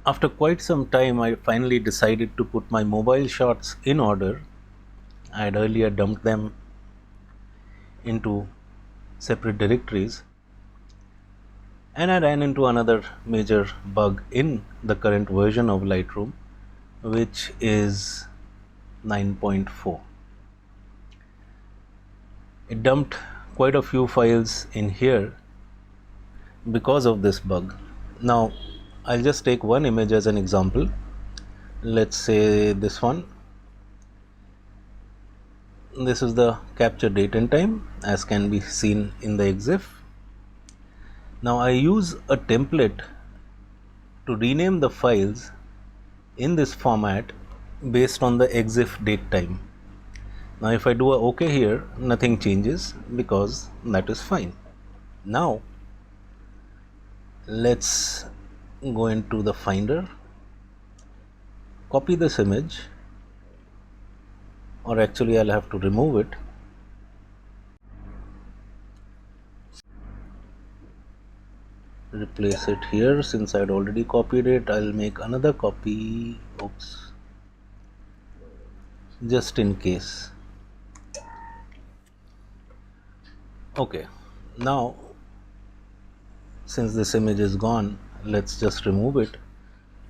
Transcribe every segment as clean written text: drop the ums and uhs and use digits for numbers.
After quite some time, I finally decided to put my mobile shots in order. I had earlier dumped them into separate directories, and I ran into another major bug in the current version of Lightroom, which is 9.4. It dumped quite a few files in here because of this bug. Now I'll just take one image as an example. Let's say this one. This is the capture date and time, as can be seen in the EXIF. Now I use a template to rename the files in this format based on the EXIF date time. Now if I do a OK here, nothing changes because that is fine. Now let's go into the Finder, copy this image, or actually I'll have to remove it. Replace it here. Since I'd already copied it, I'll make another copy. Oops, just in case. Okay, now since this image is gone, let's just remove it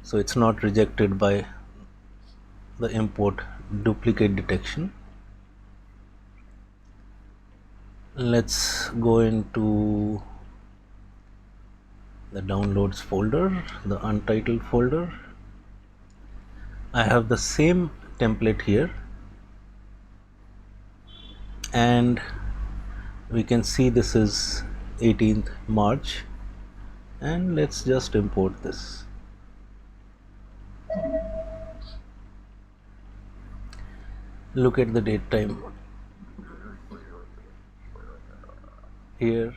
so it's not rejected by the import duplicate detection. Let's go into the downloads folder, the untitled folder. I have the same template here, and we can see this is 18th March, and let's just import this. Look at the date time here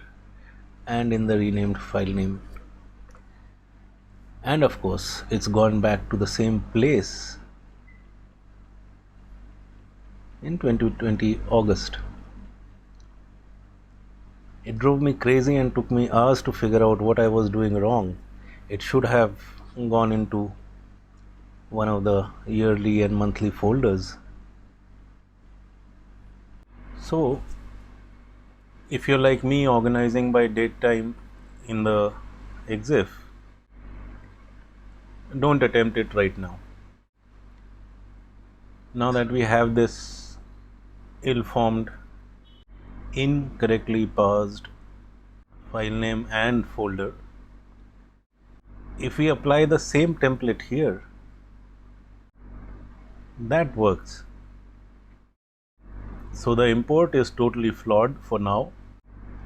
and in the renamed file name, and of course it's gone back to the same place in 2020 August. It drove me crazy and took me hours to figure out what I was doing wrong. It should have gone into one of the yearly and monthly folders. So if you're like me, organizing by date time in the EXIF, don't attempt it right now. Now that we have this ill-formed, incorrectly parsed file name and folder, if we apply the same template here, that works. So the import is totally flawed for now.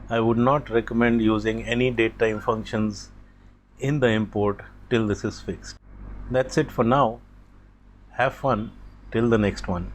I would not recommend using any datetime functions in the import till this is fixed. That's it for now. Have fun till the next one.